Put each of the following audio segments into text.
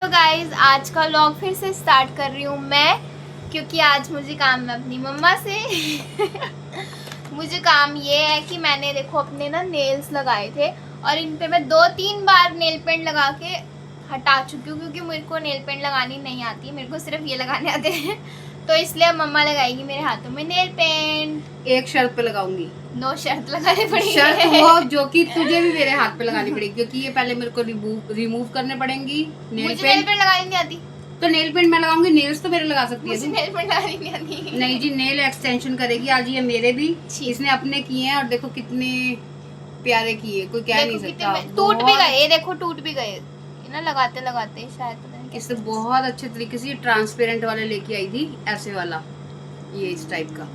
तो गाइज आज का व्लॉग फिर से स्टार्ट कर रही हूँ मैं, क्योंकि आज मुझे काम है अपनी मम्मा से। मुझे काम ये है कि मैंने देखो अपने ना नेल्स लगाए थे और इन पे मैं 2-3 बार नेल पेंट लगा के हटा चुकी हूँ, क्योंकि मेरे को नेल पेंट लगानी नहीं आती, मेरे को सिर्फ ये लगाने आते हैं। तो इसलिए अब मम्मा लगाएगी मेरे हाथों में नेल पेंट। एक शर्त पे लगाऊंगी। नो शर्त लगानी पड़ेगी। शर्त वो जो कि तुझे भी मेरे हाथ पे लगानी पड़ेगी, क्योंकि ये पहले मेरे को रिमूव करने पड़ेंगी नेल मुझे नेल पेंट। पेंट लगानी नहीं आती तो नेल पेंट मैं लगाऊंगी, नेल्स तो मेरे लगा सकती है मुझे तू। नेल पेंट लगानी नहीं आती। नहीं जी, नेल एक्सटेंशन करेगी आज ये मेरे भी। इसने अपने किए हैं और देखो कितने प्यारे किए, कोई कह नहीं सकता। टूट भी गए, देखो टूट भी गए ना लगाते लगाते, शायद पता नहीं इससे कैसे। बहुत अच्छे तरीके से ट्रांसपेरेंट वाले लेके आई थी, ऐसे वाला, ये इस टाइप का।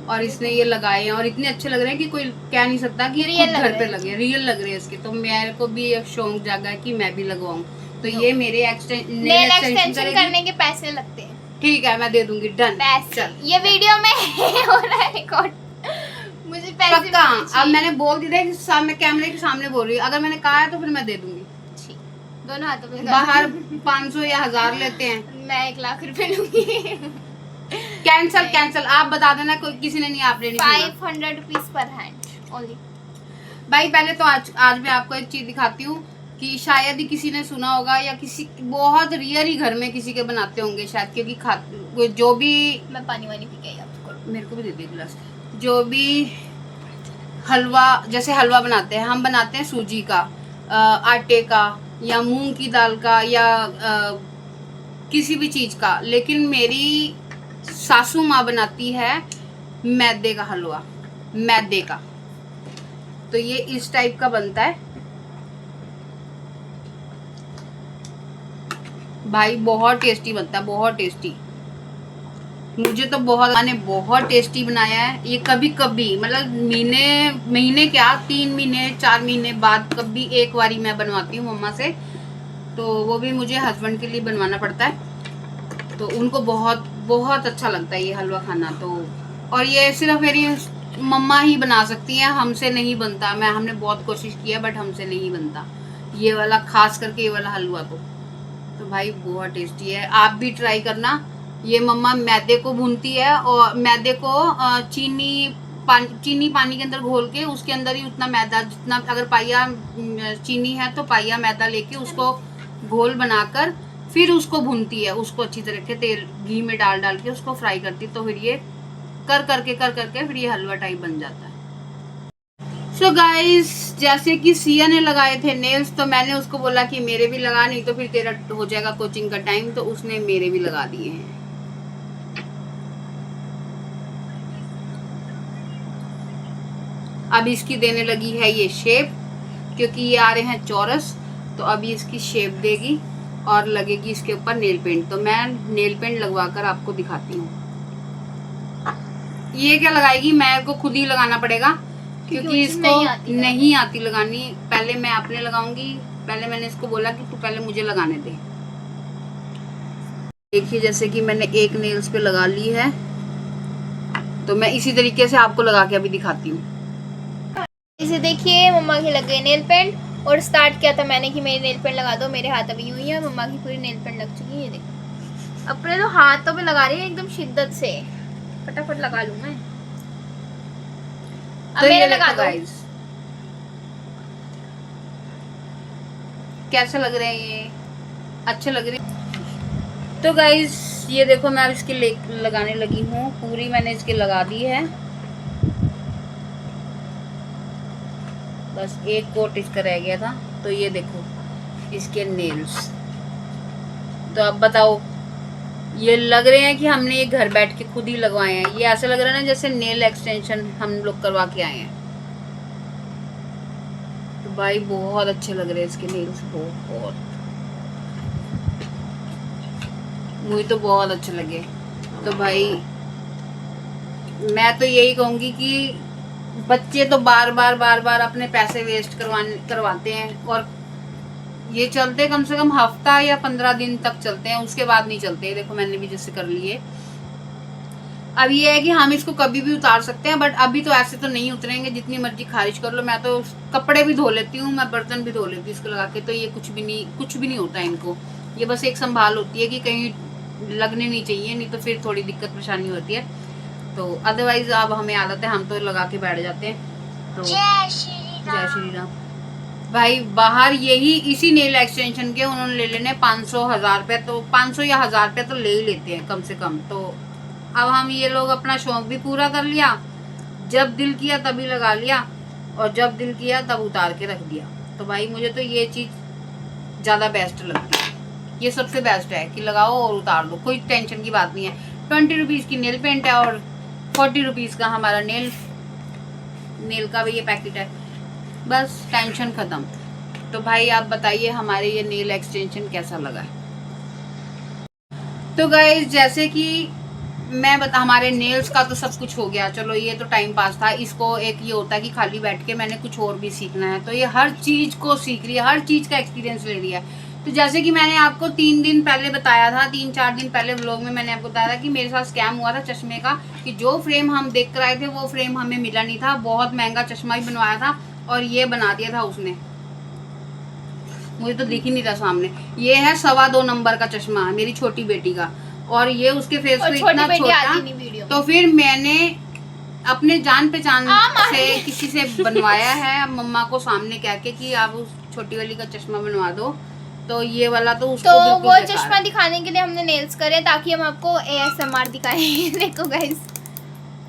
और इसने ये लगाए हैं और इतने अच्छे लग रहे हैं कि कोई कह नहीं सकता कि ये खुद घर पे लगे, रियल लग रहे हैं इसके। तो मेरे को भी एक शौक जागा है कि मैं भी लगवाऊं। तो ये मेरे नेल एक्सटेंशन करने के पैसे लगते हैं। ठीक है, मैं दे दूंगी, डन। चल ये वीडियो में हो रहा है रिकॉर्ड, मुझे पैसे पक्का। अब मैंने बोल दिया कि सामने कैमरे के सामने बोल रही है, अगर मैंने कहा है तो फिर मैं दे दूंगी। दोनों हाथों में। बाहर 500 या 1000 लेते हैं, मैं 1 लाख रुपए लूंगी। Cancel cancel. आप बता देना, कोई किसी ने नहीं, आप लेनी 500 रुपीज पर हैंड ओनली। भाई पहले तो आज मैं आपको एक चीज दिखाती हूँ कि शायद ही किसी ने सुना होगा, या किसी बहुत रियर ही घर में किसी के बनाते होंगे शायद, क्योंकि जो भी, मैं पानी वानी पी के आपको, मेरे को भी दे दे गिलास। जो भी हलवा, जैसे हलवा बनाते हैं, हम बनाते हैं सूजी का, आटे का, या मूंग की दाल का, या किसी भी चीज का। लेकिन मेरी सासू माँ बनाती है मैदे का हलवा, मैदे का। तो ये इस टाइप का बनता है भाई, बहुत टेस्टी बनता है, बहुत टेस्टी। मुझे तो मैंने बहुत टेस्टी बनाया है ये। कभी कभी मतलब महीने क्या, 3 महीने 4 महीने बाद कभी एक बारी मैं बनवाती हूँ मम्मा से। तो वो भी मुझे हस्बैंड के लिए बनवाना पड़ता है, तो उनको बहुत बहुत अच्छा लगता है ये हलवा खाना। तो और ये सिर्फ मेरी मम्मा ही बना सकती हैं, हमसे नहीं बनता। हमने बहुत कोशिश की है बट हमसे नहीं बनता ये वाला, खास करके ये वाला हलवा। तो भाई बहुत टेस्टी है, आप भी ट्राई करना। ये मम्मा मैदे को भूनती है और मैदे को चीनी पानी के अंदर घोल के, उसके अंदर ही उतना मैदा, जितना अगर पाइया चीनी है तो पाइया मैदा लेके उसको घोल बनाकर फिर उसको भूनती है, उसको अच्छी तरह के तेल घी में डाल के उसको फ्राई करती। तो फिर ये कर करके फिर ये हलवा टाइप बन जाता है। सो गाइस, जैसे कि सिया ने लगाए थे नेल्स, तो मैंने उसको बोला कि मेरे भी लगा, नहीं तो फिर तेरा हो जाएगा कोचिंग का टाइम। तो उसने मेरे भी लगा दिए हैं। अब इसकी देने लगी है ये शेप, क्योंकि ये आ रहे हैं चौरस। तो अभी इसकी शेप देगी और लगेगी इसके ऊपर नेल पेंट। तो मैं नेल पेंट लगवा कर आपको दिखाती हूँ। ये क्या लगाएगी, मैं को खुद ही लगाना पड़ेगा, क्योंकि इसको नहीं आती लगानी। पहले मैं अपने लगाऊंगी। पहले मैंने इसको बोला कि तू पहले मुझे लगाने दे। देखिए, जैसे कि मैंने एक नेल्स पे लगा ली है, तो मैं इसी तरीके से आपको लगा के अभी दिखाती हूँ। इसे देखिए, मम्मा के लग गए नेल पेंट। और स्टार्ट किया था मैंने कि मेरी नेल पेंट लगा दो, मेरे हाथ अभी यूं ही है। मम्मा की पूरी नेल पेंट लग चुकी है, ये देखो। अपने तो हाथों पे लगा रही है एकदम शिद्दत से, फटाफट लगा लूं मैं। अब तो मेरे लगा दो। कैसे लग रहे हैं ये, अच्छे लग रहे हैं। तो गाइज ये देखो, मैं अब इसके लगाने लगी हूँ। पूरी मैंने इसके लगा दी है, बस एक कोट इसका रह गया था। तो ये देखो इसके नेल्स। तो अब बताओ, ये लग रहे हैं कि हमने ये घर बैठ के खुद ही लगवाए हैं। ये ऐसा लग रहा है ना जैसे नेल एक्सटेंशन हम लोग करवा के आए हैं। तो भाई बहुत अच्छे लग रहे हैं इसके नेल्स, बहुत, मुझे तो बहुत अच्छे लगे। तो भाई मैं तो यही कहूंगी कि बच्चे तो बार बार अपने पैसे वेस्ट करवाते हैं, और ये चलते कम से कम हफ्ता या 15 दिन तक चलते हैं, उसके बाद नहीं चलते। देखो मैंने भी जैसे कर लिए। अब ये है कि हम इसको कभी भी उतार सकते हैं, बट अभी तो ऐसे तो नहीं उतरेंगे, जितनी मर्जी खारिज कर लो। मैं तो कपड़े भी धो लेती हूँ, मैं बर्तन भी धो लेती हूँ इसको लगा के। तो ये कुछ भी नहीं होता है इनको। ये बस एक संभाल होती है कि कहीं लगने नहीं चाहिए, नहीं तो फिर थोड़ी दिक्कत परेशानी होती है। तो अदरवाइज अब हमें आदत है, हम तो लगा के बैठ जाते हैं। तो जय श्री राम। भाई बाहर यही इसी नेल एक्सटेंशन के उन्होंने ले लेने 500 1000 रुपये, तो 500 या 1000 रुपये तो ले ही लेते हैं कम से कम। तो अब हम ये लोग अपना शौक भी पूरा कर लिया, जब दिल किया तभी लगा लिया और जब दिल किया तब उतार के रख दिया। तो भाई मुझे तो ये चीज़ ज़्यादा बेस्ट लगती है, ये सबसे बेस्ट है कि लगाओ और उतार दो, कोई टेंशन की बात नहीं है। 20 रुपीज़ की नेल पेंट है और 40 रुपीज़ का हमारा नेल का भी ये पैकेट है, बस टेंशन ख़त्म। तो भाई आप बताइए हमारे ये नेल एक्सटेंशन कैसा लगा है। तो गाइस जैसे कि मैं हमारे नेल्स का तो सब कुछ हो गया, चलो ये तो टाइम पास था। इसको एक ये होता है कि खाली बैठ के मैंने कुछ और भी सीखना है, तो ये हर चीज़ को सीख रही है, हर चीज़ का एक्सपीरियंस ले रही है। तो जैसे कि मैंने आपको 3 दिन पहले बताया था, 3-4 दिन पहले व्लॉग में मैंने आपको बताया था कि मेरे साथ स्कैम हुआ था चश्मे का, कि जो फ्रेम हम देख कर आए थे वो फ्रेम हमें मिला नहीं था, बहुत महंगा चश्मा ही बनवाया था और ये बना दिया था उसने, मुझे तो दिख ही नहीं रहा सामने। ये है 2.25 नंबर का चश्मा मेरी छोटी बेटी का, और ये उसके फेस पे इतना छोटा, तो फिर मैंने अपने जान पहचान से किसी से बनवाया है, मम्मा को सामने कह के कि आप उस छोटी वाली का चश्मा बनवा दो। तो ये वाला तो उसको तो वो चश्मा दिखाने के लिए हमने नेल्स करे ताकि हम आपको ASMR दिखाएं। देखो गाइस,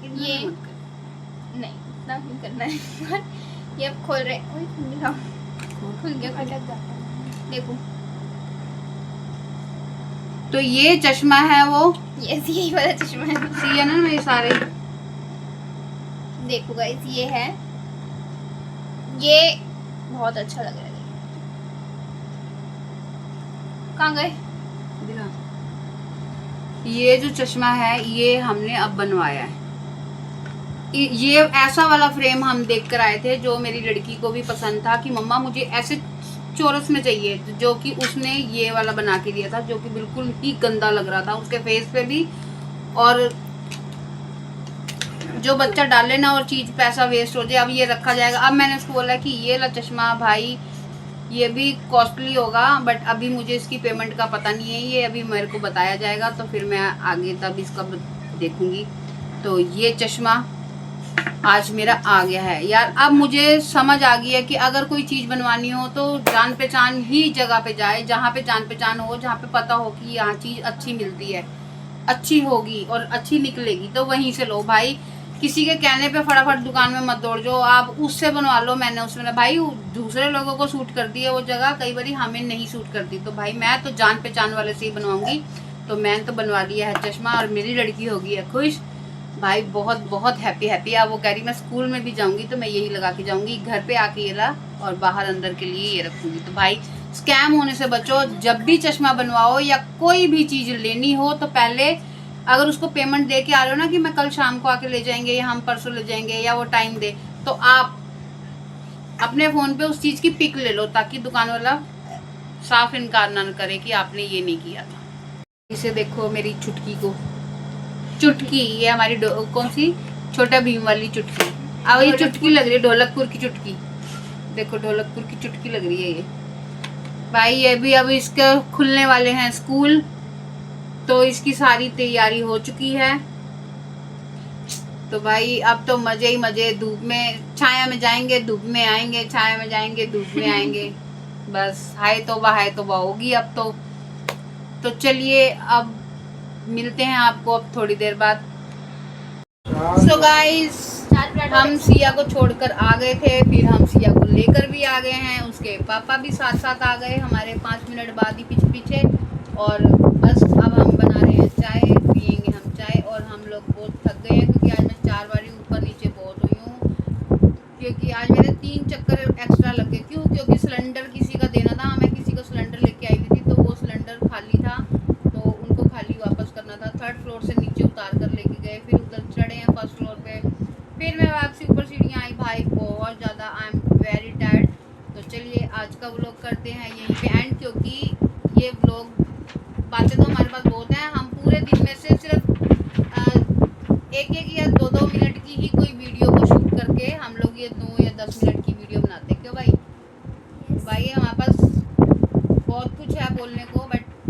ये नहीं इतना नहीं करना है। ये अब खोल रहे, खुल गया, देखो। तो ये चश्मा है वो, यही वाला चश्मा है, सी है ना मेरे सारे। देखो गाइस ये है, ये बहुत अच्छा लग रहा है। कहाँ गए? ये जो चश्मा है ये हमने अब बनवाया है। ये ऐसा वाला फ्रेम हम देख कर आए थे जो मेरी लड़की को भी पसंद था कि मम्मा मुझे ऐसे चौरस में चाहिए, जो कि उसने ये वाला बना के दिया था, जो कि बिल्कुल ही गंदा लग रहा था उसके फेस पे भी। और जो बच्चा डाले ना और चीज़ पैसा वेस्ट हो जाए, अब ये रखा जाएगा। अब मैंने उसको बोला कि ये ला चश्मा भाई, ये भी कॉस्टली होगा, बट अभी मुझे इसकी पेमेंट का पता नहीं है, ये अभी मेरे को बताया जाएगा तो फिर मैं आगे तब इसका देखूंगी। तो ये चश्मा आज मेरा आ गया है यार। अब मुझे समझ आ गई है कि अगर कोई चीज़ बनवानी हो तो जान पहचान ही जगह पे जाए, जहाँ पे जान पहचान हो, जहाँ पे पता हो कि यहाँ चीज़ अच्छी मिलती है, अच्छी होगी और अच्छी निकलेगी, तो वहीं से लो भाई। किसी के कहने पे फटाफट दुकान में मत दौड़ जाओ, आप उससे बनवा लो। मैंने उसमें भाई दूसरे लोगों को सूट करती है वो जगह, कई बार हमें नहीं सूट करती, तो भाई मैं तो जान पहचान वाले से ही बनवाऊंगी। तो मैंने तो बनवा लिया है चश्मा और मेरी लड़की होगी है खुश भाई, बहुत बहुत हैप्पी। अब वो कह रही मैं स्कूल में भी जाऊंगी तो मैं यही लगा के जाऊंगी, घर पे आके ये ला और बाहर अंदर के लिए ये रखूंगी। तो भाई स्कैम होने से बचो, जब भी चश्मा बनवाओ या कोई भी चीज़ लेनी हो तो पहले अगर उसको पेमेंट दे के आ रहे हो ना कि मैं कल शाम को आके ले जाएंगे या हम परसों ले जाएंगे या वो टाइम दे, तो आप अपने फ़ोन पे उस चीज़ की पिक ले लो ताकि दुकान वाला साफ इनकार ना करे कि आपने ये नहीं किया था। इसे देखो मेरी चुटकी को, चुटकी ये हमारी कौन सी छोटा भीम वाली चुटकी, अब ये चुटकी लग रही है, ढोलकपुर की चुटकी। देखो ढोलकपुर की चुटकी लग रही है ये भाई। ये भी अब इसके खुलने वाले हैं स्कूल, तो इसकी सारी तैयारी हो चुकी है। तो भाई अब तो मजे ही मजे, धूप में छाया में जाएंगे, धूप में आएंगे, छाया में जाएंगे, धूप में आएंगे, बस हाय तौबा होगी अब तो चलिए अब मिलते हैं आपको अब थोड़ी देर बाद। सो गाइस हम सिया को छोड़कर आ गए थे, फिर हम सिया को लेकर भी आ गए हैं, उसके पापा भी साथ साथ आ गए हमारे 5 मिनट बाद ही पीछे। और बस अब हम बना रहे हैं चाय, पियेंगे हम चाय। और हम लोग बहुत थक गए हैं क्योंकि आज मैं 4 बार ऊपर नीचे बहुत हुई हूँ, क्योंकि आज मेरे 3 चक्कर एक्स्ट्रा लग गए। क्यों? क्योंकि सिलेंडर किसी का देना था, मैं किसी को सिलेंडर लेके आई हुई थी, तो वो सिलेंडर खाली था तो उनको खाली वापस करना था। 3rd फ्लोर से नीचे उतार कर लेके गए, फिर उधर चढ़े हैं 1st फ्लोर पे, फिर मैं वापसी ऊपर सीढ़ियाँ आई। भाई बहुत ज़्यादा आई एम वेरी टायर्ड। तो चलिए आज का व्लॉग करते हैं यहीं पे एंड, क्योंकि ये व्लॉग बातें तो हमारे पास बहुत हैं, हम पूरे दिन में से सिर्फ 1-1 या 2-2 मिनट की ही कोई वीडियो को शूट करके हम लोग ये 9 या 10 मिनट की वीडियो बनाते हैं। क्यों भाई? भाई हमारे पास बहुत कुछ है बोलने को, बट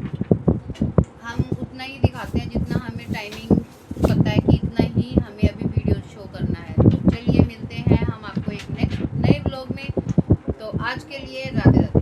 आज के लिए राधे राधे।